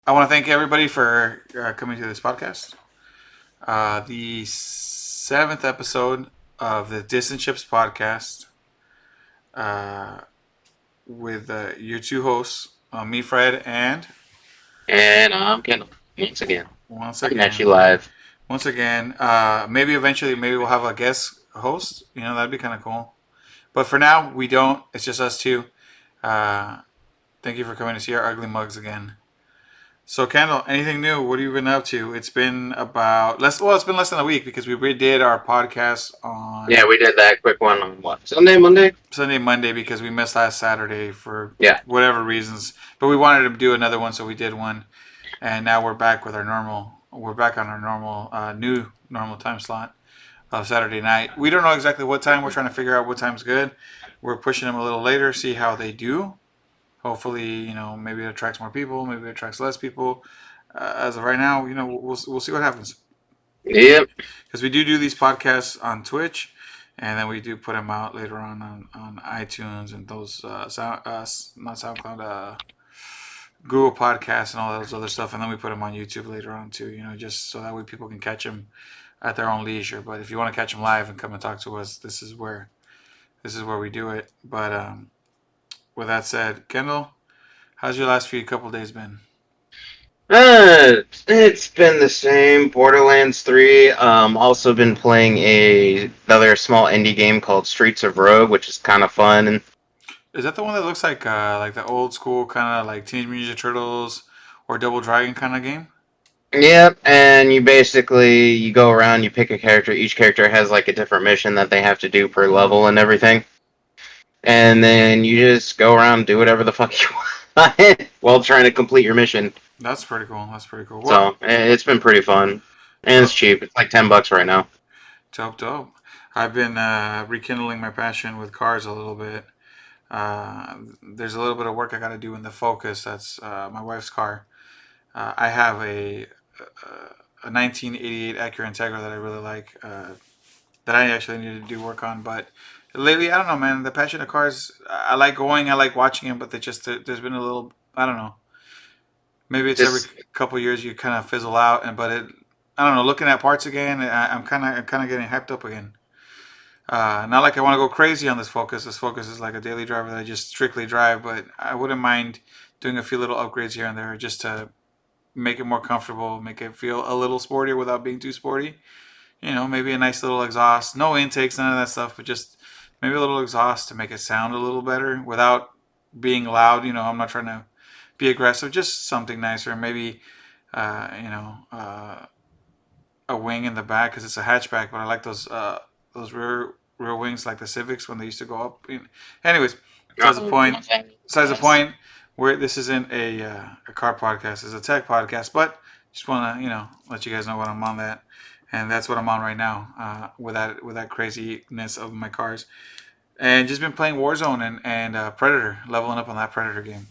I want to thank everybody for coming to this podcast. The seventh episode of the Distant Chips podcast uh, with your two hosts, me, Fred, and And Kendall, once again, once coming at again, you live. maybe eventually, maybe we'll have a guest host. That'd be kind of cool. But for now, we don't. It's just us two. Uh, Thank you for coming to see our ugly mugs again. So, Kendall, anything new? What have you been up to? It's been about less. Well, it's been less than a week because we redid our podcast Yeah, on we did that quick one on what? Sunday, Monday? Sunday, Monday because we missed last Saturday for Yeah. whatever reasons. But we wanted to do another one, so we did one, and now we're back with our normal. We're back on our normal, new normal time slot of Saturday night. We don't know exactly what time. We're trying to figure out what time's good. We're pushing them a little later, see how they do. Hopefully, maybe it attracts more people. Maybe it attracts less people. As of right now, we'll see what happens. Yep. Because we do these podcasts on Twitch, and then we do put them out later on iTunes and those not SoundCloud, Google Podcasts and all those other stuff, and then we put them on YouTube later on too. Just so that way people can catch them at their own leisure. But if you want to catch them live and come and talk to us, this is where we do it. But with that said, Kendall, how's your last few couple days been? It's been the same. Borderlands 3. Also been playing another small indie game called Streets of Rogue, which is kind of fun. And Is that the one that looks like the old school kind of like Teenage Mutant Ninja Turtles or Double Dragon kind of game? yep, and you go around, you pick a character. Each character has like a different mission that they have to do per Mm-hmm. level and everything. And then you just go around and do whatever the fuck you want while trying to complete your mission. That's pretty cool. That's pretty cool. What? So it's been pretty fun, and it's Oh, cheap. It's like $10 right now. dope, dope. I've been rekindling my passion with cars a little bit. There's a little bit of work I got to do in the Focus. That's my wife's car. I have a 1988 Acura Integra that I really like. That I actually need to do work on. But lately, I don't know, man. The passion of cars. I like going. I like watching them. But there's been a little. I don't know. Maybe it's every Just couple of years you kind of fizzle out, and but it. I don't know. Looking at parts again, I'm kind of getting hyped up again. Not like I want to go crazy on this Focus. This Focus is like a daily driver that I just strictly drive, but I wouldn't mind doing a few little upgrades here and there just to make it more comfortable, make it feel a little sportier without being too sporty. Maybe a nice little exhaust, no intakes, none of that stuff, but just maybe a little exhaust to make it sound a little better without being loud. I'm not trying to be aggressive, just something nicer. Maybe, uh, you know, uh, a wing in the back because it's a hatchback, but I like those rear wings like the Civics when they used to go up. Anyways, besides the point. Besides the yes. point. Where this isn't a car podcast, it's a tech podcast, but just want to let you guys know what I'm on that, and that's what I'm on right now with that craziness of my cars, and just been playing Warzone and Predator, leveling up on that Predator game,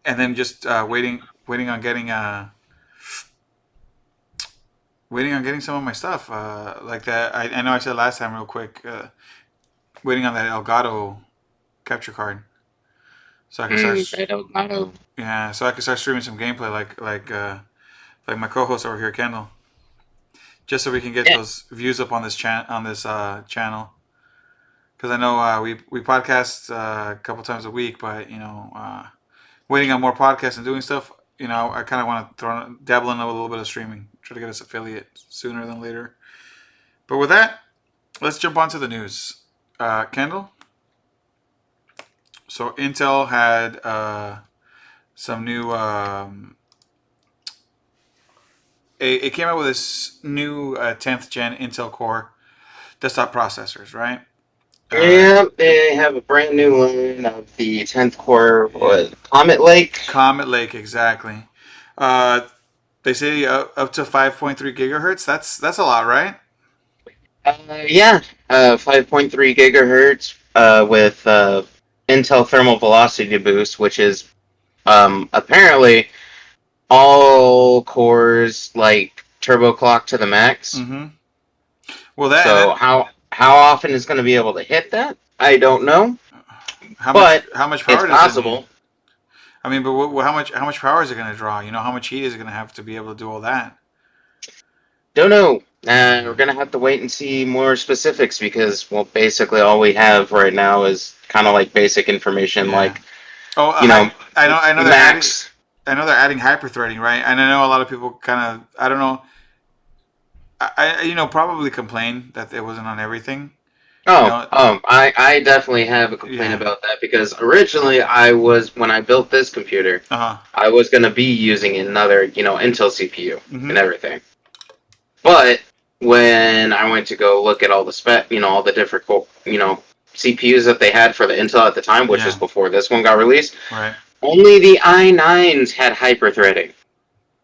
and then just waiting on getting some of my stuff like that. I know I said last time real quick, waiting on that Elgato capture card so I can start. Yeah, so I can start streaming some gameplay like my co-host over here, Kendall, just so we can get Yeah. those views up on this channel. Because I know we podcast a couple times a week, but waiting on more podcasts and doing stuff. I kind of want to dabble in a little bit of streaming, try to get us affiliate sooner than later. But with that, let's jump onto the news. Kendall. So Intel had some new. It came out with this new 10th gen Intel Core desktop processors, right? Uh, Yeah, they have a brand new line of the 10th core, what, Comet Lake. Comet Lake, exactly. Uh, they say up to 5.3 gigahertz. That's a lot, right? Yeah, 5.3 gigahertz with Intel Thermal Velocity Boost, which is apparently all cores like turbo clock to the max. Mm-hmm. Well, that and So then how often is going to be able to hit that? I don't know, how much but how much it's power does it need? possible. I mean, but how much power is it going to draw? You know, how much heat is it going to have to be able to do all that? Don't know. We're gonna have to wait and see more specifics because, well, basically all we have right now is kind of like basic information, Yeah. like Oh, you know, I know they're adding. max. I know they're adding hyperthreading, right? And I know a lot of people kind of, I don't know, probably complain that it wasn't on everything. You Oh, know, I definitely have a complaint yeah. about that because originally I was when I built this computer, Uh huh. I was gonna be using another, Intel CPU and Mm-hmm. everything. But when I went to go look at all the all the different, CPUs that they had for the Intel at the time, which was Yeah. before this one got released, Right. only the i9s had hyperthreading.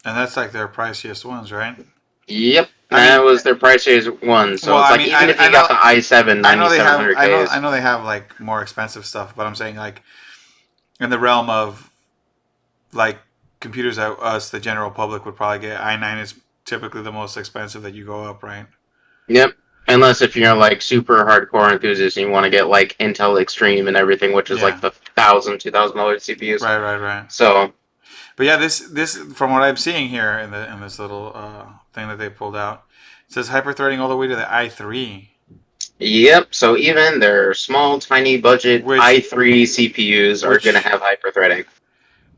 And that's like their priciest ones, right? Yep, I that mean, was their price series one. So well, it's I like mean, even if I you got know, the i7 I know they have, 9700Ks, I know they have like more expensive stuff, but I'm saying like in the realm of like computers that us, the general public, would probably get. i9 is typically the most expensive that you go up, right? yep. Unless if you're like super hardcore enthusiast and you want to get like Intel Extreme and everything, which is like Yeah. the $1,000, $2,000 CPUs. Right. Right. Right. So But yeah, this from what I'm seeing here in this little thing that they pulled out, it says hyperthreading all the way to the i3, yep. So even their small, tiny budget which i3 CPUs are gonna which have hyperthreading.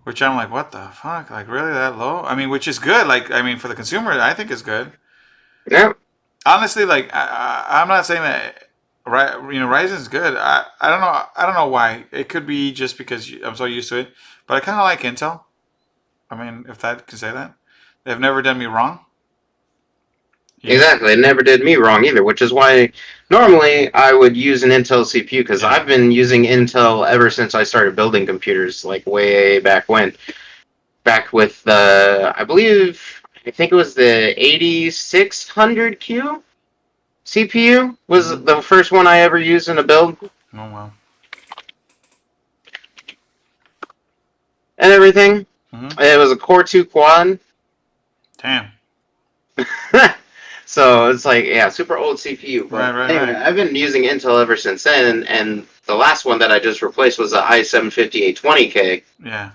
which I'm like, what the fuck? Like really that low? I mean, which is good. Like I mean, for the consumer, I think is good. Yep. Honestly, like I'm not saying that right. Ryzen's good. I don't know. I don't know why. It could be just because I'm so used to it. But I kind of like Intel. I mean, if that can say that, they've never done me wrong. You know? Exactly. It never did me wrong either, which is why normally I would use an Intel CPU because Yeah. I've been using Intel ever since I started building computers, like way back when. Back with I think it was the 8600Q CPU was Mm-hmm. the first one I ever used in a build Oh well. and everything. Mm-hmm. It was a Core 2 quad. Damn. So it's like, yeah, super old CPU. Right. But Right. anyway, Right. I've been using Intel ever since then, and the last one that I just replaced was the i7-5820K, Yeah.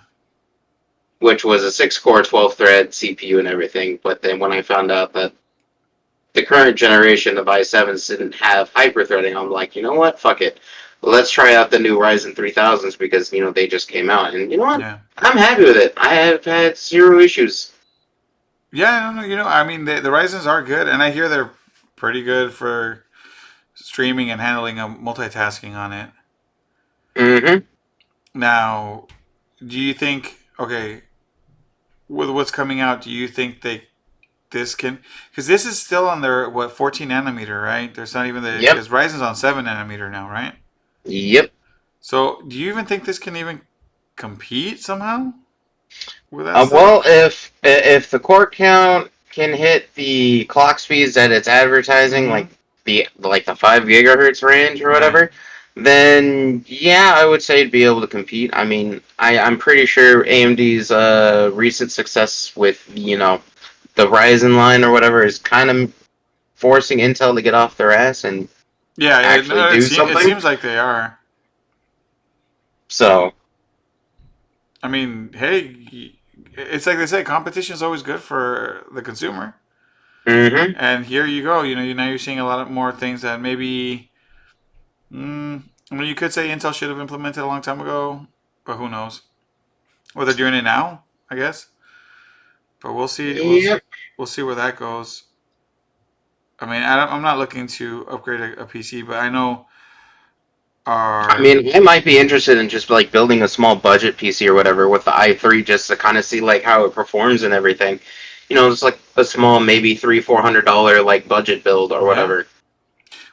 which was a 6-core, 12-thread CPU and everything. But then when I found out that the current generation of i7s didn't have hyperthreading, I'm like, you know what? Fuck it. Let's try out the new Ryzen 3000s because, they just came out. And you know what? Yeah. I'm happy with it. I have had zero issues. Yeah. No. No. I mean, the Ryzen's are good, and I hear they're pretty good for streaming and handling multitasking on it. Mm-hmm. Now, do you think? Okay, with what's coming out, do you think this can? Because this is still on their 14 nanometer, right? There's not even Yep. because Ryzen's on 7 nanometer now, right? Yep. So, do you even think this can even compete somehow with that Well, stuff? if the core count can hit the clock speeds that it's advertising, Mm-hmm. like the 5 gigahertz range or Right. whatever, then yeah, I would say it'd be able to compete. I mean, I'm pretty sure AMD's recent success with the Ryzen line or whatever is kind of forcing Intel to get off their ass and Yeah. actually No, do it something. seems like they are. So, I mean, hey, it's like they say, competition is always good for the consumer. hmm And here you go. Now you're seeing a lot of more things that maybe. I mean, you could say Intel should have implemented a long time ago, but who knows? Or they're doing it now, I guess. But we'll see. yep. We'll see where that goes. I mean, I'm not looking to upgrade a PC, but I know I our mean, I might be interested in just like building a small budget PC or whatever with the i3 just to kind of see like how it performs and everything. Just like a small, maybe $300-$400 like budget build or yeah. whatever.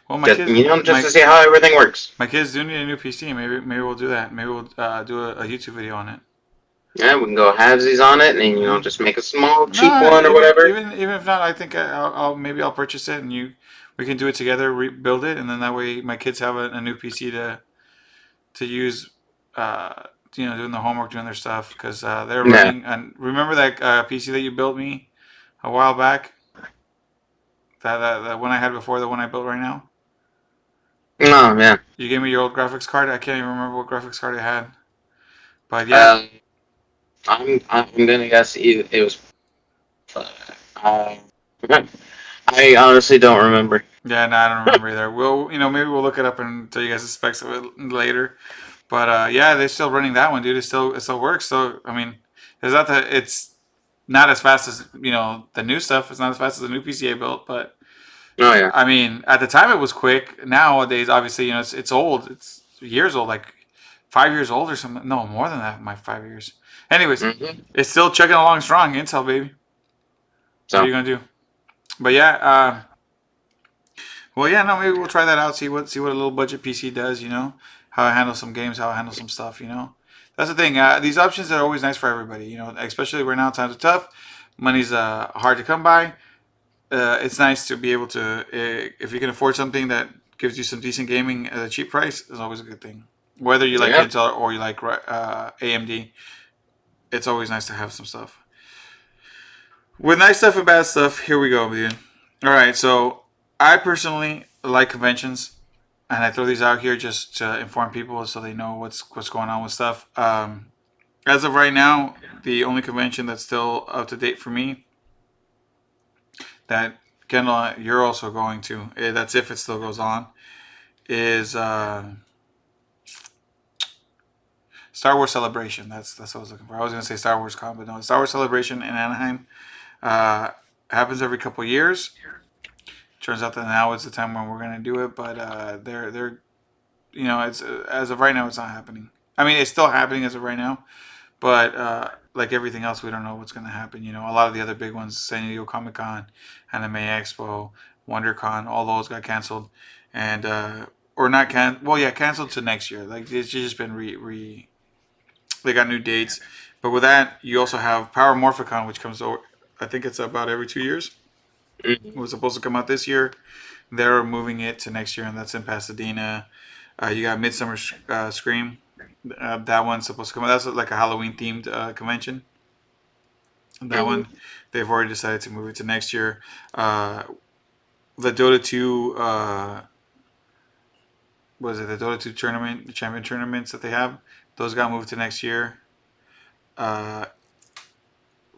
Well, Just just to see how everything works. my kids do need a new PC. Maybe we'll do that. Maybe we'll do a YouTube video on it. Yeah, we can go halvesies on it and Yeah. just make a small, cheap No, one or whatever. even if not, I think I'll purchase it and we can do it together, rebuild it, and then that way my kids have a new PC to use, uh, doing the homework, doing their stuff because they're Yeah. running. And remember that PC that you built me a while back? That one I had before the one I built right now. Oh, yeah. You gave me your old graphics card. I can't even remember what graphics card I had, but yeah, Uh, I'm gonna guess it was. Uh, I honestly don't remember. Yeah, no, I don't remember either. We'll, maybe we'll look it up and tell you guys the specs of it later. But yeah, they're still running that one, dude. It still works. So I mean, there's not that it's not as fast as the new stuff. It's not as fast as the new PCA built, but Oh yeah. I mean, at the time it was quick. Nowadays, obviously, it's old. It's years old, like 5 years old or something. No, more than that. My 5 years. Anyways, Hmm. it's still chugging along strong. Intel, baby. What are So you gonna do? But yeah, well, yeah, no, maybe we'll try that out. See what a little budget PC does. How it handles some games, how it handles some stuff. That's the thing. These options are always nice for everybody. Especially right now times are tough. Money's hard to come by. It's nice to be able to, if you can afford something that gives you some decent gaming at a cheap price, is always a good thing. Whether you like yeah. Intel or you like AMD, it's always nice to have some stuff. With nice stuff and bad stuff, here we go, dude. All right, so I personally like conventions, and I throw these out here just to inform people so they know what's going on with stuff. As of right now, the only convention that's still up to date for me that Kendall, you're also going to. That's if it still goes on. Is Star Wars Celebration. That's what I was looking for. I was gonna say Star Wars Con, but no, Star Wars Celebration in Anaheim. Uh, happens every couple years. Turns out that now is the time when we're gonna do it, but they're it's as of right now it's not happening. I mean, it's still happening as of right now, but like everything else, we don't know what's gonna happen. A lot of the other big ones, San Diego Comic Con, Anime Expo, WonderCon, all those got canceled, and or not well, yeah, canceled to next year. Like it's just been they got new dates. But with that, you also have Power Morphicon, which comes over. I think it's about every 2 years. It Hmm. was supposed to come out this year. They're moving it to next year, and that's in Pasadena. You got Midsummer Scream. That one's supposed to come out. That's like a Halloween themed convention. That Hmm. one, they've already decided to move it to next year. Uh, the Dota 2, what is it? The Dota 2 tournament, the champion tournaments that they have, those got moved to next year. Uh,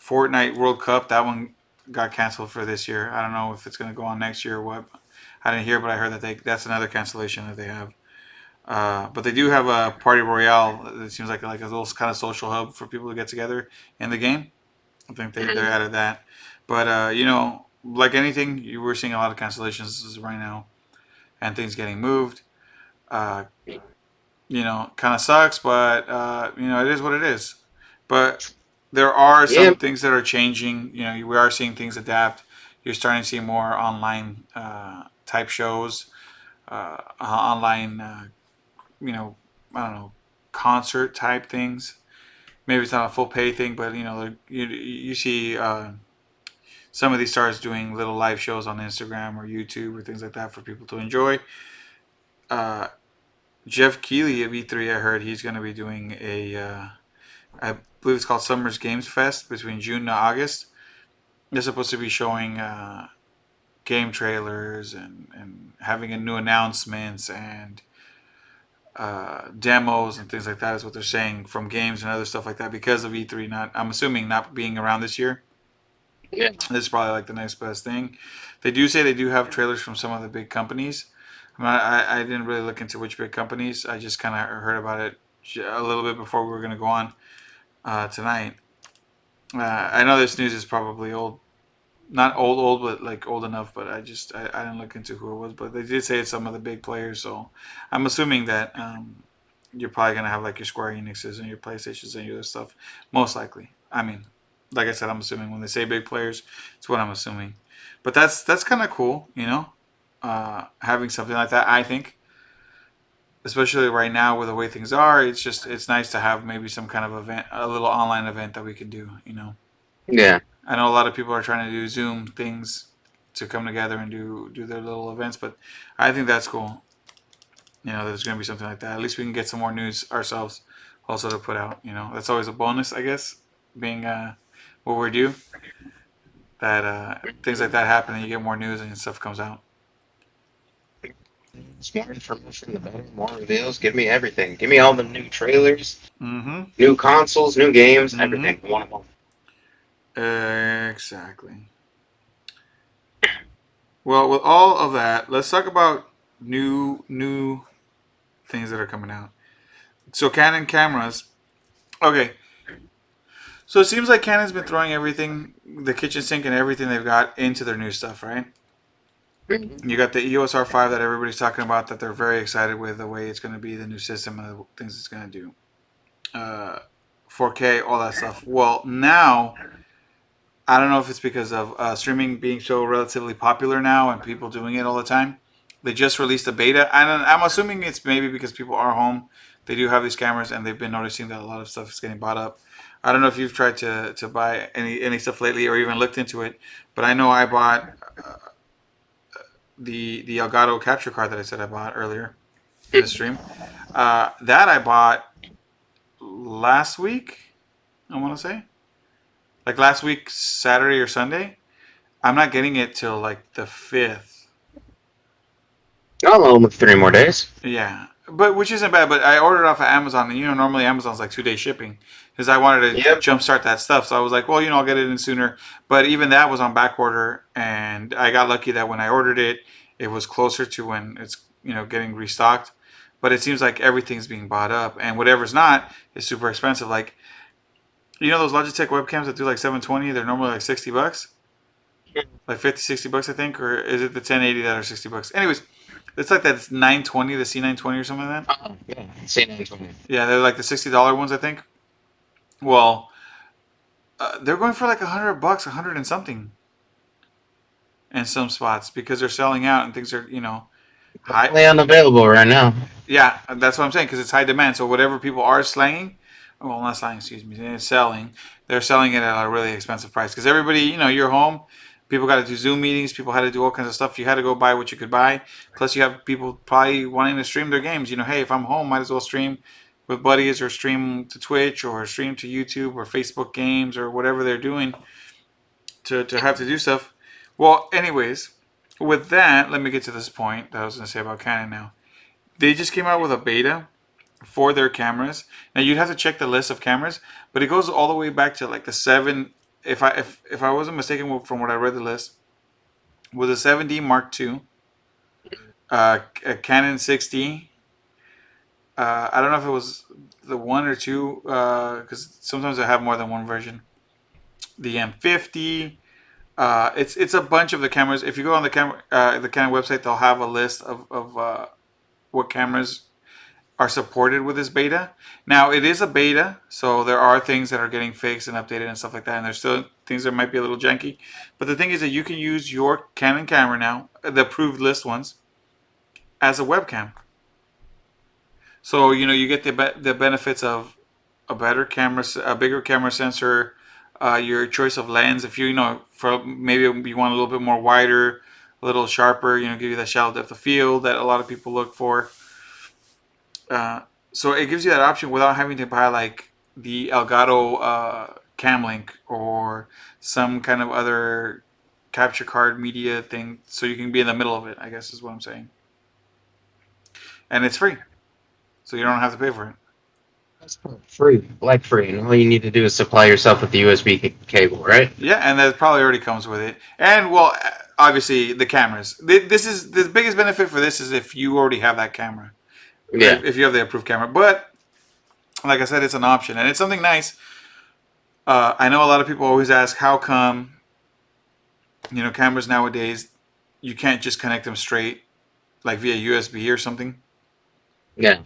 Fortnite World Cup, that one got canceled for this year. I don't know if it's going to go on next year or what. I didn't hear, but I heard that that's another cancellation that they have. But they do have a party royale. It seems like a little kind of social hub for people to get together in the game. I think they're Hmm. added that. But like anything, you were seeing a lot of cancellations right now, and things getting moved. Uh, kind of sucks, but it is what it is. But there are Yeah. some things that are changing. We are seeing things adapt. You're starting to see more online type shows, online, I don't know, concert type things. Maybe it's not a full pay thing, but you see some of these stars doing little live shows on Instagram or YouTube or things like that for people to enjoy. Uh, Jeff Keighley of E3, I heard he's going to be doing I believe it's called Summer's Games Fest between June and August. They're supposed to be showing game trailers and having a new announcements and demos and things like that is what they're saying from games and other stuff like that because of E3 not I'm assuming not being around this year. Yeah. This is probably like the next best thing. They do say they do have trailers from some of the big companies. I didn't really look into which big companies. I just kind of heard about it a little bit before we were going to go on tonight. I know this news is probably old, not old, but like old enough. But I didn't look into who it was. But they did say it's some of the big players. So I'm assuming that you're probably gonna have like your Square Enixes and your PlayStations and your other stuff. Most likely. I mean, like I said, I'm assuming when they say big players, it's what I'm assuming. But that's kind of cool, having something like that. I think, especially right now with the way things are, it's nice to have maybe some kind of event, a little online event that we can do. Yeah. I know a lot of people are trying to do Zoom things to come together and do their little events, but I think that's cool. There's going to be something like that. At least we can get some more news ourselves, also to put out. That's always a bonus, I guess, being what we do. That things like that happen, and you get more news and stuff comes out. More information, the better. More reveals. Give me everything. Give me all the new trailers, Mm-hmm. new consoles, new games, Mm-hmm. everything. I want them all. Exactly. Well, with all of that, let's talk about new things that are coming out. So Canon cameras. Okay. So it seems like Canon's been throwing everything, the kitchen sink and everything they've got into their new stuff, right? Mhm. You got the EOS R5 that everybody's talking about that they're very excited with the way it's going to be, the new system and the things it's going to do. 4K, all that stuff. Well, now I don't know if it's because of streaming being so relatively popular now and people doing it all the time. They just released a beta, and I'm assuming it's maybe because people are home. They do have these cameras, and they've been noticing that a lot of stuff is getting bought up. I don't know if you've tried to buy any stuff lately or even looked into it, but I know I bought the Elgato capture card that I said I bought earlier in the stream. That I bought last week. I want to say like last week Saturday or Sunday. I'm not getting it till like the 5th. I'll almost 3 more days. Yeah, but which isn't bad. But I ordered off of Amazon, and normally Amazon's like 2 day shipping because I wanted to Yep. jumpstart that stuff. So I was like, well, I'll get it in sooner. But even that was on back order, and I got lucky that when I ordered it, it was closer to when it's getting restocked. But it seems like everything's being bought up, and whatever's not is super expensive. Like those Logitech webcams that do like 720, they're normally like $60, like 50, $60, I think, or is it the 1080 that are $60? Anyways, it's like that 920, the C920 or something like that. Oh, yeah. C920. Yeah, they're like the $60 ones, I think. Well, they're going for like $100, 100 and something in some spots because they're selling out and things are high. Definitely unavailable right now. Yeah, that's what I'm saying because it's high demand. So whatever people are slanging, well, not slanging, excuse me, they're selling. They're selling it at a really expensive price because everybody, you're home. People got to do Zoom meetings. People had to do all kinds of stuff. You had to go buy what you could buy. Plus, you have people probably wanting to stream their games. Hey, if I'm home, might as well stream with buddies or stream to Twitch or stream to YouTube or Facebook games or whatever they're doing to have to do stuff. Well, anyways, with that, let me get to this point that I was going to say about Canon now. They just came out with a beta for their cameras. Now you'd have to check the list of cameras, but it goes all the way back to like the 7. If I wasn't mistaken from what I read the list, was a 7D Mark II, a Canon 6D. I don't know if it was the 1 or 2 because sometimes I have more than one version. The M50. It's a bunch of the cameras. If you go on the Canon website, they'll have a list of what cameras are supported with this beta. Now it is a beta, so there are things that are getting fixed and updated and stuff like that, and there's still things that might be a little janky. But the thing is that you can use your Canon camera now, the approved list ones, as a webcam. So you get the benefits of a better camera, a bigger camera sensor, your choice of lens. If for maybe you want a little bit more wider, a little sharper, give you that shallow depth of field that a lot of people look for. So it gives you that option without having to buy like the Elgato Cam Link or some kind of other capture card media thing, so you can be in the middle of it. I guess is what I'm saying, and it's free, so you don't have to pay for it. That's free, like free, and all you need to do is supply yourself with the USB cable, right? Yeah, and that probably already comes with it. And well, obviously the cameras. This is the biggest benefit for this is if you already have that camera, or Yeah. if you have the approved camera. But like I said, it's an option, and it's something nice. I know a lot of people always ask, how come, cameras nowadays, you can't just connect them straight, like via USB or something? Yeah.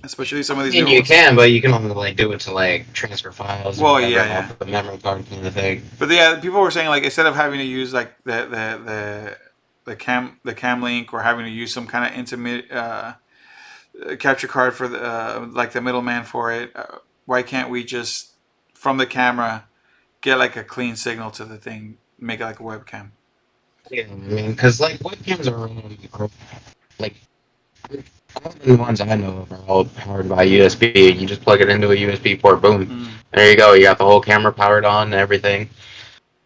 Especially some of I these mean, new you ones. can, but you can only like do it to like transfer files or Well, whatever yeah, yeah. off the memory card kind of thing. But yeah, people were saying like instead of having to use like the cam link or having to use some kind of intimate capture card for the like the middleman for it, why can't we just from the camera get like a clean signal to the thing, make it like a webcam? Yeah, I mean, because like webcams are like all the ones I know of are all powered by USB. You just plug it into a USB port, boom, Mm. there you go. You got the whole camera powered on and everything.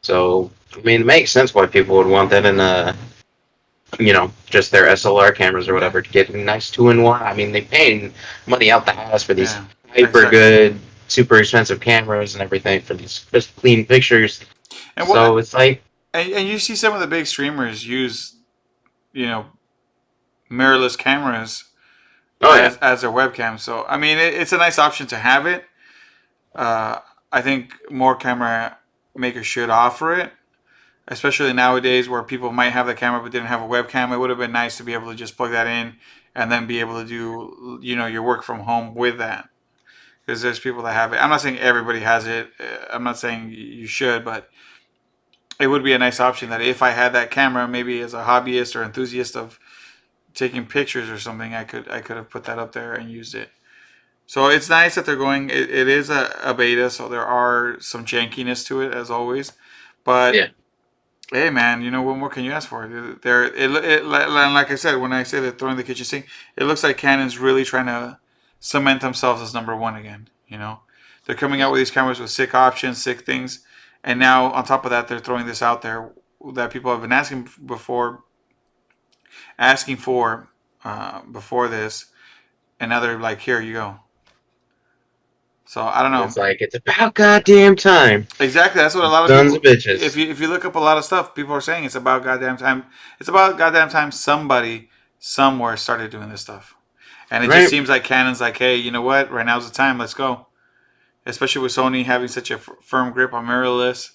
So I mean, it makes sense why people would want that in a just their SLR cameras or Yeah. whatever to get a nice 2-in-1. I mean, they paying money out the ass for these Yeah. hyper Exactly. good, super expensive cameras and everything for these crisp, clean pictures. And what? So it's like, And you see some of the big streamers use, you know, mirrorless cameras oh yeah, as their webcam. So I mean, it's a nice option to have it. Uh, I think more camera makers should offer it, especially nowadays where people might have the camera but didn't have a webcam. It would have been nice to be able to just plug that in and then be able to do your work from home with that. Because there's people that have it. I'm not saying everybody has it. I'm not saying you should, but it would be a nice option that if I had that camera, maybe as a hobbyist or enthusiast of taking pictures or something, I could have put that up there and used it. So it's nice that they're going. It is a beta, so there are some jankiness to it as always. But yeah, hey, man, what more can you ask for? There, like I said, when I say they're throwing the kitchen sink, it looks like Canon's really trying to cement themselves as number one again. They're coming out with these cameras with sick options, sick things, and now on top of that, they're throwing this out there that people have been asking for before this, and now they're like, here you go. So I don't know. it's like it's about goddamn time, Exactly, that's what a lot of sons of people. If bitches, you look up a lot of stuff, people are saying it's about goddamn time. It's about goddamn time somebody somewhere started doing this stuff, and it just right? seems like Canon's like, hey, you know what? Right now's the time. Let's go. Especially with Sony having such a firm grip on mirrorless.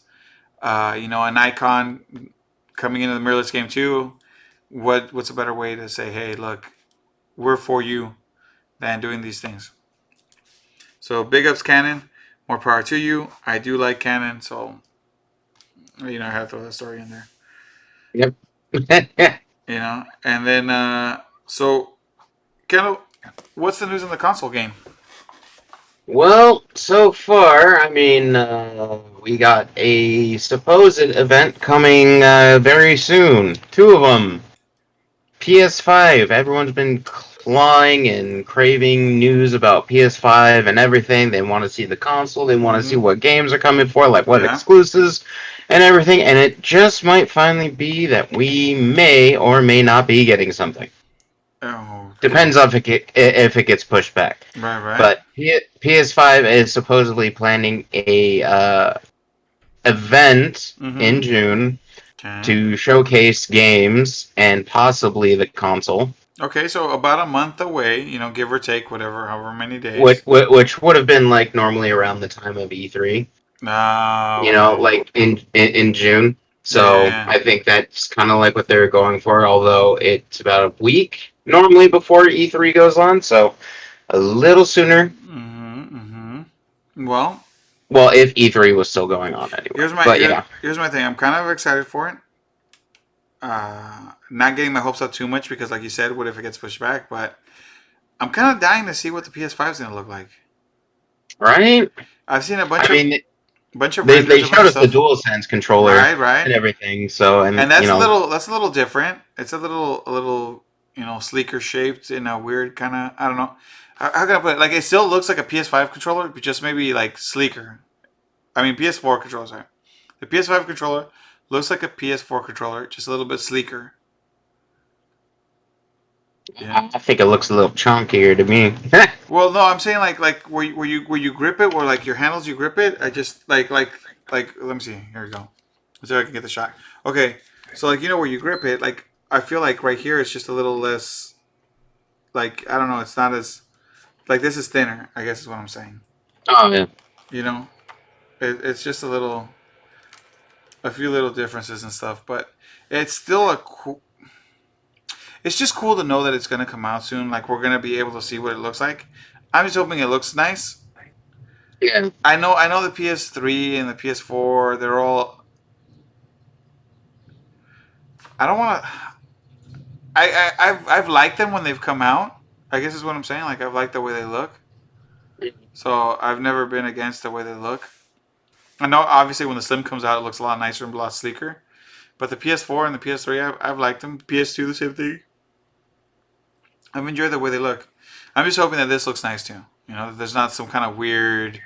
An Icon coming into the mirrorless game too. What's a better way to say, hey, look, we're for you than doing these things. So big ups Canon. More power to you. I do like Canon, so I have to throw that story in there. Yep. And then so Kendall, what's the news in the console game? Well, so far, I mean, we got a supposed event coming very soon. Two of them. PS5. Everyone's been clawing and craving news about PS5 and everything. They want to see the console. They want to see Mm-hmm. what games are coming for, like what Yeah. exclusives and everything. And it just might finally be that we may or may not be getting something. Depends Okay. on if it gets pushed back. Right. Right. But PS5 is supposedly planning a event in Mm-hmm. June Okay. to showcase games and possibly the console, Okay. So about a month away, give or take, whatever, however many which days. which would have been like normally around the time of E3, Ah. Okay. like in June. Yeah. Yeah. So Yeah. I think that's kind of like what they're going for, although it's about a week normally before E3 goes on, so a little sooner. Mm-hmm. Mm-hmm. Well, Well, if E3 was still going on anyway. But yeah, here's my thing. I'm kind of excited for it. Not getting my hopes up too much because, like you said, what if it gets pushed back? But I'm kind of dying to see what the PS5 is going to look like. right? I've seen a I mean, bunch of they renders, a bunch showed of us the stuff. DualSense controller Right, right. and everything, so and And that's a little different. It's a little sleeker shaped in a weird kind of, I don't know. How can I put it? Like it still looks like a PS5 controller, but just maybe like sleeker. I mean PS4 controller. Sorry, the PS5 controller looks like a PS4 controller, just a little bit sleeker. Yeah. I think it looks a little chunkier to me. Well, no, I'm saying like where you grip it, or like your handles you grip it. I just like let me see. Here we go. So I can get the shot. Okay, so like where you grip it, like I feel like right here it's just a little less. Like I don't know, it's not as like this is thinner. I guess is what I'm saying. Oh yeah. You know, it's just a few little differences and stuff, but it's still a cool. It's just cool to know that it's gonna come out soon. Like we're gonna be able to see what it looks like. I'm just hoping it looks nice. Yeah. I know the PS3 and the PS4. They're all. I don't want to. I've liked them when they've come out. I guess is what I'm saying. Like I've liked the way they look. So I've never been against the way they look. I know obviously when the Slim comes out, it looks a lot nicer and a lot sleeker. But the PS4 and the PS3, I've liked them. PS2, the same thing. I've enjoyed the way they look. I'm just hoping that this looks nice too. That there's not some kind of weird.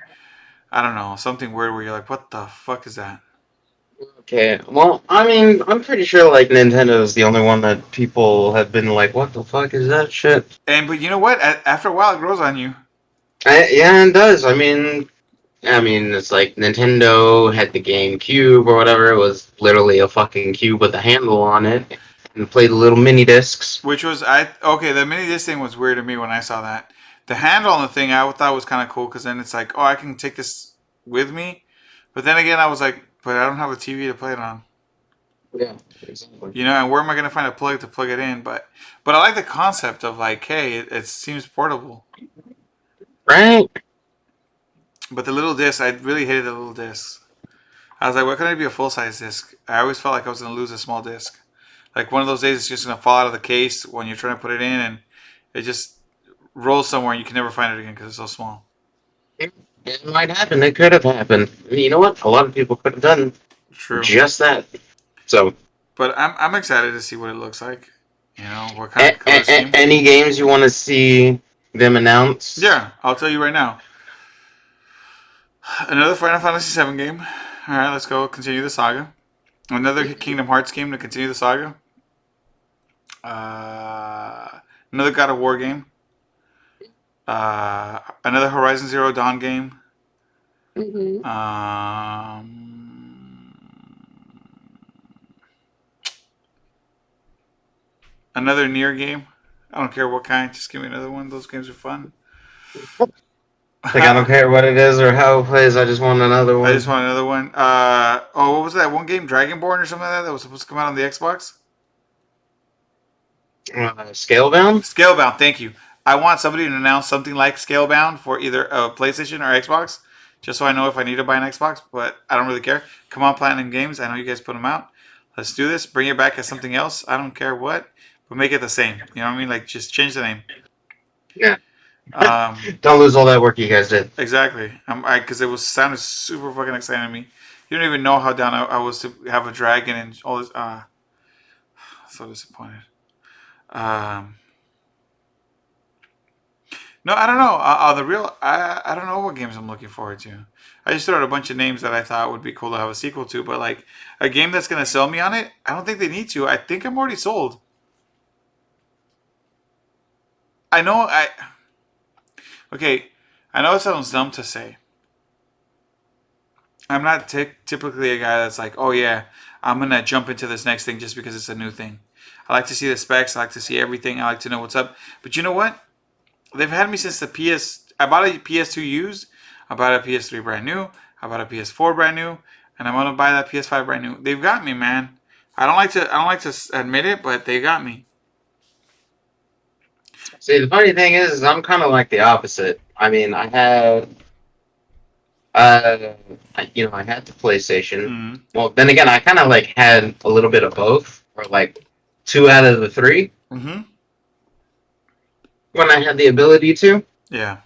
I don't know, something weird where you're like, what the fuck is that? Okay, well, I mean, I'm pretty sure like Nintendo is the only one that people have been like, "What the fuck is that shit?" And but you know what? After a while, it grows on you. Yeah, it does. I mean, it's like Nintendo had the GameCube or whatever. It was literally a fucking cube with a handle on it, and played the little mini discs. Which was okay. The mini disc thing was weird to me when I saw that. The handle on the thing I thought was kind of cool because then it's like, oh, I can take this with me. But then again, I was like, but I don't have a TV to play it on. Yeah, exactly. You know, and where am I going to find a plug to plug it in? But I like the concept of like, hey, it seems portable. Right? But the little disc, I really hated the little disc. I was like, why couldn't it be a full size disc? I always felt like I was going to lose a small disc. Like one of those days, it's just going to fall out of the case when you're trying to put it in, and it just rolls somewhere, and you can never find it again because it's so small. It might happen. It could have happened. I mean, you know what? A lot of people could have done True. just that. So, But I'm excited to see what it looks like. You know, what kind of color scheme. any games you want to see them announce? Yeah, I'll tell you right now. Another Final Fantasy VII game. All right, let's go continue the saga. Another Kingdom Hearts game to continue the saga. Another God of War game. Another Horizon Zero Dawn game. Mm-hmm. Another Nier game. I don't care what kind. Just give me another one. Those games are fun. Like, I don't care what it is or how it plays. I just want another I just one. want another one. What was that one game? Dragonborn or something like that was supposed to come out on the Xbox? Scalebound? Scalebound, thank you. I want somebody to announce something like Scalebound for either a PlayStation or Xbox, just so I know if I need to buy an Xbox, but I don't really care. Come on, Platinum Games. I know you guys put them out. Let's do this. Bring it back as something else. I don't care what, but make it the same. You know what I mean? Like, just change the name. Yeah. Um, Don't lose all that work you guys did. exactly. Because it was sounded super fucking exciting to me. You don't even know how down I was to have a dragon and all this. So disappointed. Um, No, I don't know. I don't know what games I'm looking forward to. I just threw out a bunch of names that I thought would be cool to have a sequel to, but like a game that's gonna sell me on it, I don't think they need to. I think I'm already sold. I know I okay. I know it sounds dumb to say. I'm not typically a guy that's like, oh yeah, I'm gonna jump into this next thing just because it's a new thing. I like to see the specs. I like to see everything. I like to know what's up. But you know what? They've had me since the PS. I bought a PS2 used. I bought a PS3 brand new. I bought a PS4 brand new, and I'm gonna buy that PS5 brand new. They've got me, man. I don't like to admit it, but they got me. See, the funny thing is I'm kind of like the opposite. I mean, uh, I had the PlayStation. Mm-hmm. Well, then again, I kind of like had a little bit of both, or like two out of the three Mm-hmm. when I had the ability to. Yeah.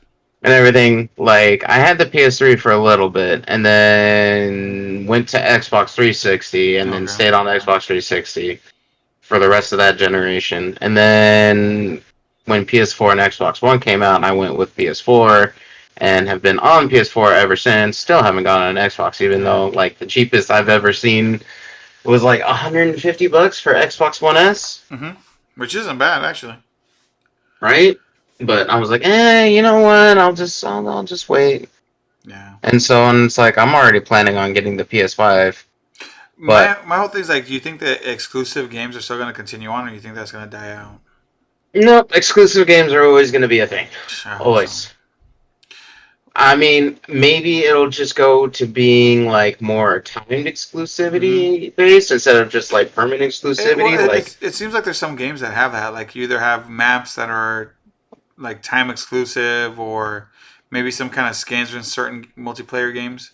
And everything. Like, I had the PS3 for a little bit, and then went to Xbox 360, and then Okay. stayed on Xbox 360 for the rest of that generation. And then when PS4 and Xbox One came out, I went with PS4, and have been on PS4 ever since. Still haven't gotten an Xbox, even Yeah. though like the cheapest I've ever seen was like $150 for Xbox One S, Mm-hmm. Which isn't bad actually. right? But I was like, you know what? I'll just wait. Yeah. And it's like I'm already planning on getting the PS5, but My whole thing is like, do you think that exclusive games are still gonna continue on, or do you think that's gonna die out? nope, exclusive games are always going to be a thing. I hope so. Always. I mean, maybe it'll just go to being like more timed Mm-hmm. exclusivity based instead of just like permanent exclusivity. Like, It seems like there's some games that have that. Like you either have maps that are like time exclusive, or maybe some kind of skins in certain multiplayer games.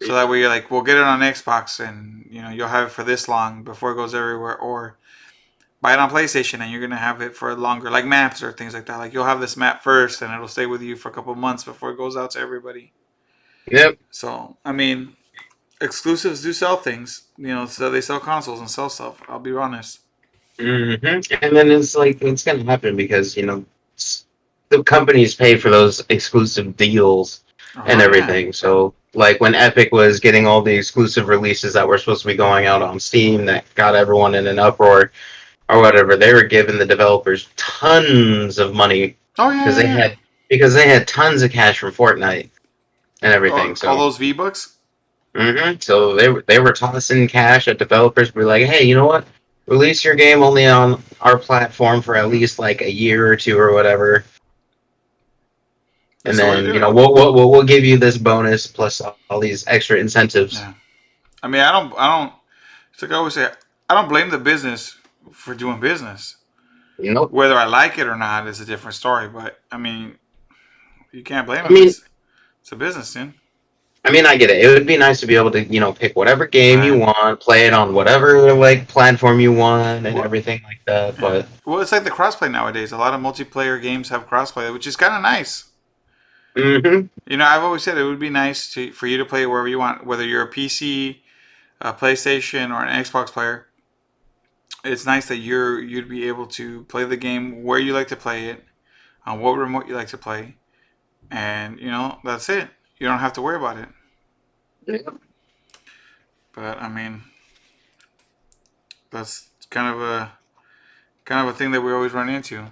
So that way you're like, we'll get it on Xbox, and you know you'll have it for this long before it goes everywhere, or buy it on PlayStation and you're gonna have it for longer, like maps or things like that. Like you'll have this map first, and it'll stay with you for a couple months before it goes out to everybody. yep. So I mean, exclusives do sell things, you know. So they sell consoles and sell stuff. I'll be honest. And then it's like it's going to happen because the companies pay for those exclusive deals. and Oh yeah. everything. So, like when Epic was getting all the exclusive releases that were supposed to be going out on Steam, that got everyone in an uproar or whatever, they were giving the developers tons of money Oh yeah, because yeah, they yeah. had tons of cash from Fortnite and everything. All So, those V Bucks. so they were tossing cash at developers, be like, hey, you know what? Release your game only on our platform for at least like a year or two or whatever, That's and the way to then do it. we'll give you this bonus plus all these extra incentives. Yeah. I mean, I don't. It's like I always say, I don't blame the business for doing business. Nope. Whether I like it or not is a different story. But I mean, you can't blame I them. mean, It's a business, dude. I get it. It would be nice to be able to, pick whatever game you Right. want, play it on whatever like platform you want, and Well, everything like that. yeah. But Well, it's like the crossplay nowadays. A lot of multiplayer games have crossplay, which is kind of nice. hmm You know, I've always said it would be nice for you to play wherever you want, whether you're a PC, a PlayStation, or an Xbox player. It's nice that you'd be able to play the game where you like to play it, on what remote you like to play, and that's it. You don't have to worry about it. But I mean, that's kind of a thing that we always run into.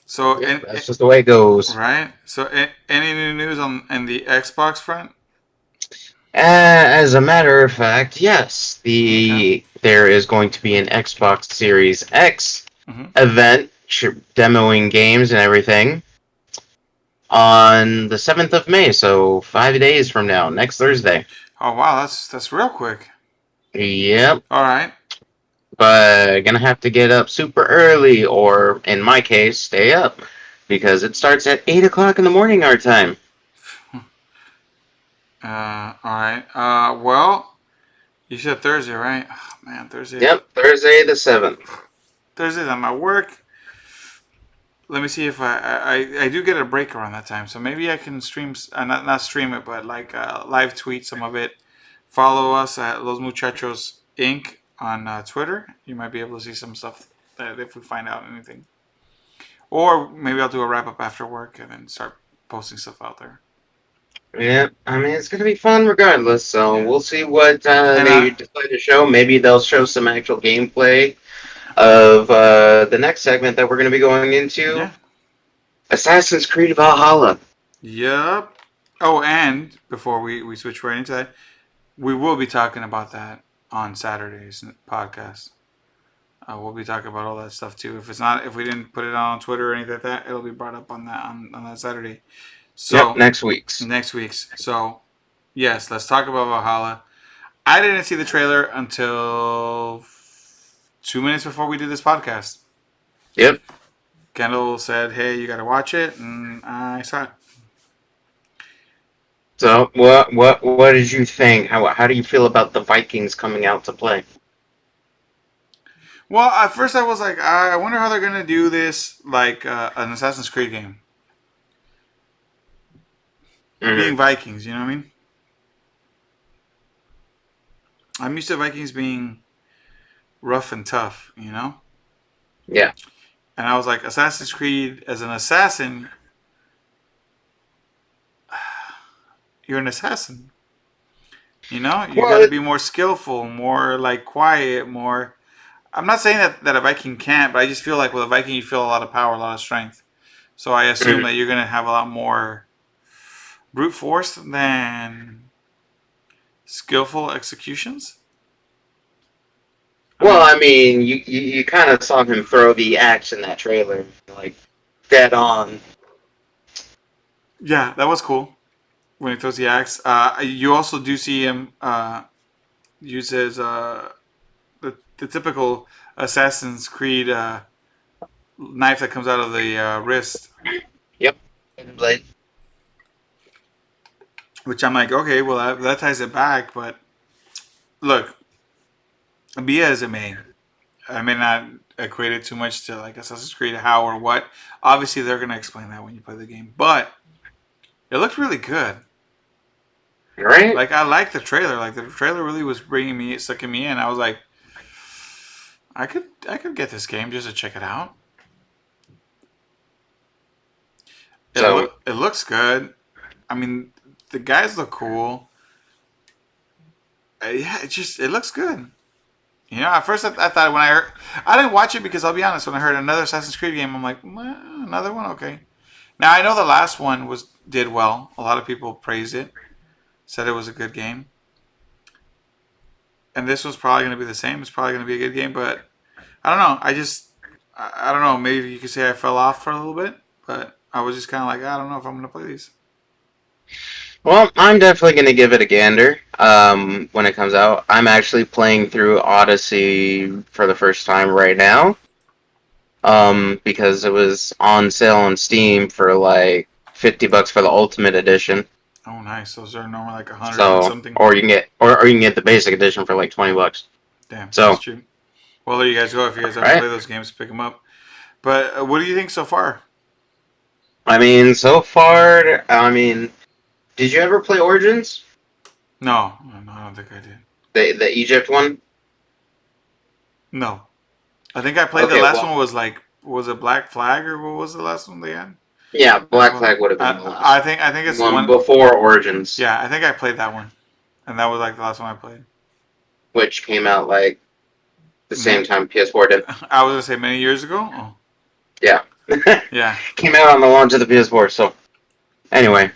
So, yeah, that's just the way it goes. right. So, any new news on the Xbox front? As a matter of fact, yes, Okay. there is going to be an Xbox Series X Hmm. event demoing games and everything on the 7th of May, so 5 days from now, next Thursday. Oh wow, that's real quick. Yep, All right. but gonna have to get up super early, or in my case, stay up because it starts at 8 o'clock in the morning our time. All right. Well, you said Thursday, right? Oh, man, Thursdays. Yep, Thursday the 7th. Thursdays I'm at work. Let me see if I do get a break around that time, so maybe I can stream, not stream it, but like live tweet some of it. Follow us at Los Muchachos Inc. on Twitter. You might be able to see some stuff that if we find out anything, or maybe I'll do a wrap up after work and then start posting stuff out there. Yeah, I mean it's gonna be fun regardless. So Yeah, we'll see what and they decide to show. Maybe they'll show some actual gameplay of the next segment that we're gonna be going into, yeah, Assassin's Creed Valhalla. yep. Oh, and before we switch right into that, we will be talking about that on Saturday's podcast. We'll be talking about all that stuff too. If we didn't put it on Twitter or anything like that, it'll be brought up on that Saturday. Yep, So next week's. next week's. So yes, let's talk about Valhalla. I didn't see the trailer until 2 minutes before we did this podcast. Yep. Kendall said, "Hey, you got to watch it," and I saw it. So what did you think? How do you feel about the Vikings coming out to play? Well, at first I was like, I wonder how they're gonna do this, like an Assassin's Creed game, being hmm Vikings. You know what I mean? I'm used to Vikings being rough and tough. Yeah. And I was like, Assassin's Creed as an assassin, you're an assassin. You got Well, to be more skillful, more like quiet, more. I'm not saying that a Viking can't, but I just feel like with a Viking you feel a lot of power, a lot of strength. So I assume that you're gonna have a lot more brute force than skillful executions. I well, mean, I mean, you kind of saw him throw the axe in that trailer, like dead on. yeah, that was cool when he throws the axe. You also do see him use his the typical Assassin's Creed knife that comes out of the wrist, Yep. Like, which I'm like, okay, well that ties it back. But look, be it as it may, I may not equate it too much to like Assassin's Creed how or what. Obviously, they're gonna explain that when you play the game, but it looked really good. right? Like I liked the trailer. Like the trailer really was sucking me in. I was like, I could get this game just to check it out. So It looks good. I mean, the guys look cool. Yeah, it looks good. You know, at first I thought when I heard, I didn't watch it because I'll be honest, when I heard another Assassin's Creed game, I'm like, another one, okay. Now I know the last one did well. A lot of people praised it, said it was a good game, and this was probably going to be the same. It's probably going to be a good game, but I don't know. I don't know. Maybe you could say I fell off for a little bit, but I was just kind of like, I don't know if I'm going to play these. Well, I'm definitely going to give it a gander when it comes out. I'm actually playing through Odyssey for the first time right now because it was on sale on Steam for like $50 for the Ultimate Edition. Oh, nice. Those are normally like 100 and So, something. or you can get, or you can get the basic edition for like $20. Damn, that's So, cheap. Well, there you guys go. If you guys haven't right. played those games, pick them up. But what do you think so far? I mean, so far, I mean, did you ever play Origins? No, I don't think I did. The Egypt one? No, I think I played the Okay, last well, one. Was it Black Flag or what was the last one they had? yeah, Black Well, Flag would have been the last I think it's the one one. before Origins, Yeah, I think I played that one, and that was like the last one I played. which came out like the Ma- same time PS4 did. I was gonna say many years ago. Oh, Yeah. yeah. Came out on the launch of the PS4, so anyway,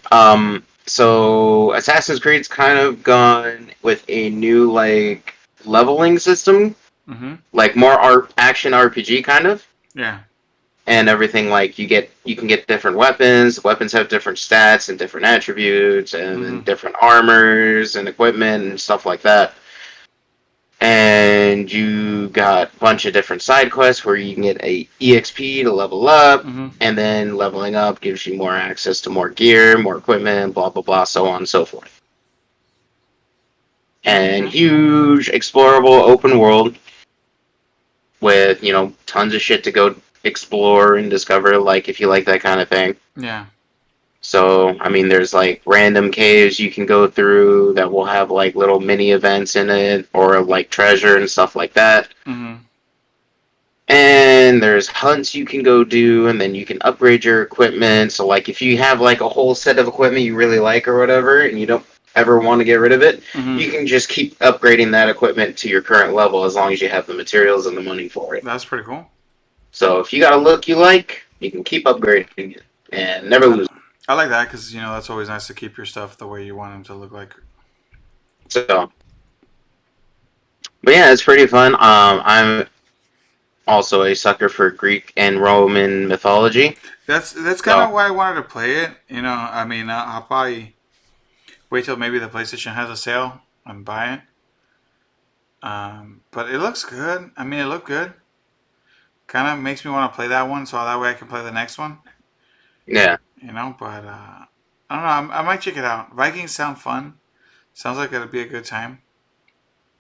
so Assassin's Creed's kind of gone with a new like leveling system, Mhm. like more action RPG kind of, Yeah. and everything like you can get different weapons. Weapons have different stats and different attributes, and then Mhm. different armors and equipment and stuff like that. And you got a bunch of different side quests where you can get a EXP to level up, Mhm. and then leveling up gives you more access to more gear, more equipment, blah blah blah, so on and so forth. And Okay. huge explorable open world with tons of shit to go explore and discover. Like if you like that kind of thing. Yeah. So I mean, there's like random caves you can go through that will have like little mini events in it, or like treasure and stuff like that. Mhm. And there's hunts you can go do, and then you can upgrade your equipment. So, like, if you have like a whole set of equipment you really like or whatever, and you don't ever want to get rid of it, Mhm. you can just keep upgrading that equipment to your current level as long as you have the materials and the money for it. That's pretty cool. So, if you got a look you like, you can keep upgrading it and never I, lose. I like that because that's always nice to keep your stuff the way you want them to look like. So, but yeah, it's pretty fun. I'm also a sucker for Greek and Roman mythology. That's kind So, of why I wanted to play it. I mean, I'll probably wait till maybe the PlayStation has a sale and buy it. But it looks good. I mean, it looked good. Kind of makes me want to play that one, so that way I can play the next one. yeah. But I don't know. I might check it out. Vikings sound fun. Sounds like it'll be a good time.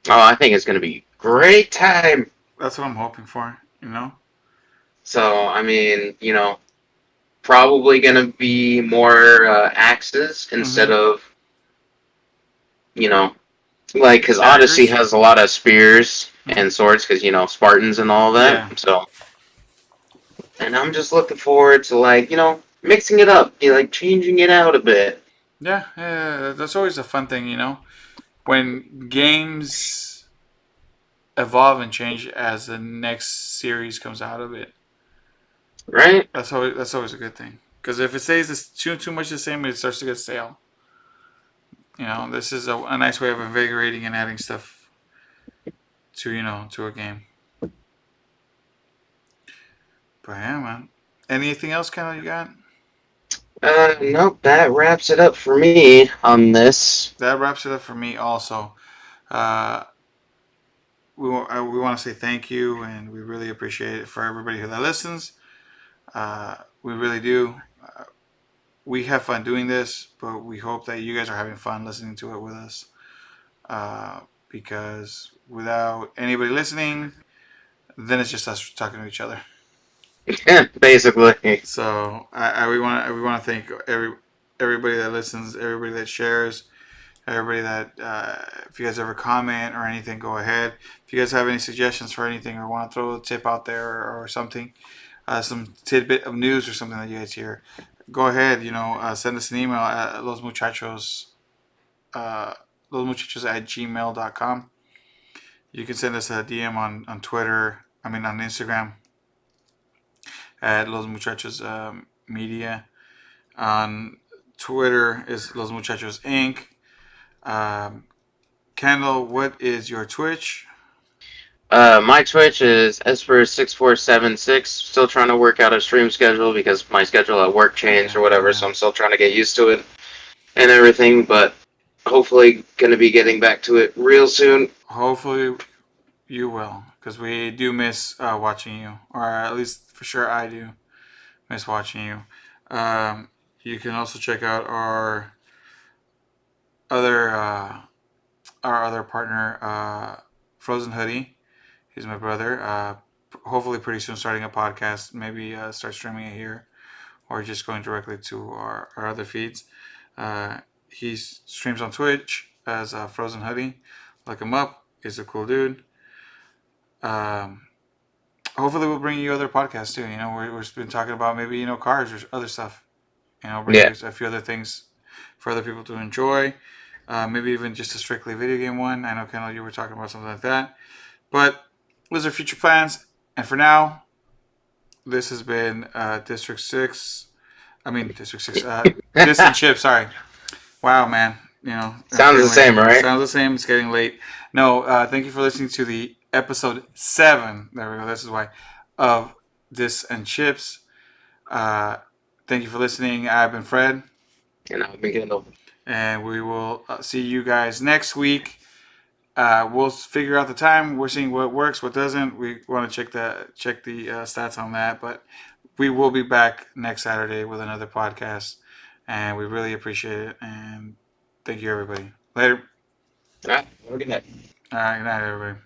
Oh, I think it's going to be a great time. That's what I'm hoping for. So, I mean, probably going to be more axes instead Mm-hmm. of, you know, like, because Odyssey Daggers. has a lot of spears Mm-hmm. and swords, because, Spartans and all that. Yeah. So, and I'm just looking forward to, like, mixing it up, like, changing it out a bit. Yeah. That's always a fun thing. When games evolve and change as the next series comes out of it. Right? That's always a good thing. Because if it stays too much the same, it starts to get stale. This is a nice way of invigorating and adding stuff to a game. But yeah, man. Anything else, kind of you got? Nope, that wraps it up for me on this. That wraps it up for me. Also, uh, we want to say thank you, and we really appreciate it for everybody who that listens. We really do. We have fun doing this, but we hope that you guys are having fun listening to it with us. Because without anybody listening, then it's just us talking to each other. Basically. So we want to thank everybody that listens, everybody that shares, everybody that if you guys ever comment or anything, go ahead. If you guys have any suggestions for anything or want to throw a tip out there or something, some tidbit of news or something that you guys hear, go ahead, send us an email at Los Muchachos, uh, Los Muchachos at gmail.com. You can send us a DM on Twitter, on Instagram at Los Muchachos Media. On Twitter is Los Muchachos Inc. Um, Kendall, what is your Twitch? My Twitch is Esper6476. Still trying to work out a stream schedule because my schedule at work changed or whatever, so I'm still trying to get used to it and everything, but hopefully going to be getting back to it real soon. Hopefully you will, because we do miss watching you, or at least for sure I do miss watching you. You can also check out other uh, our other partner, Frozen Hoodie. He's my brother. Hopefully, pretty soon starting a podcast. Maybe start streaming it here, or just going directly to our other feeds. He streams on Twitch as Frozen Hoodie. Look him up. He's a cool dude. Um, Hopefully, we'll bring you other podcasts too. We've been talking about maybe cars or other stuff. Bring you Yeah. a few other things for other people to enjoy. Maybe even just a strictly video game one. I know, Kendall, you were talking about something like that. But those are future plans. And for now, this has been District 6. District 6. This and Chip, sorry. Wow, man. Sounds the same, right? Sounds the same. It's getting late. No, thank you for listening to the Ep.7. There we go. This is why. Of This and Chips. Thank you for listening. I've been Fred. And I've been Kendall. And we will see you guys next week. We'll figure out the time. We're seeing what works, what doesn't. We want to check the stats on that. But we will be back next Saturday with another podcast, and we really appreciate it. And thank you, everybody. Later. All right. Have a good night. All right. Good night, everybody.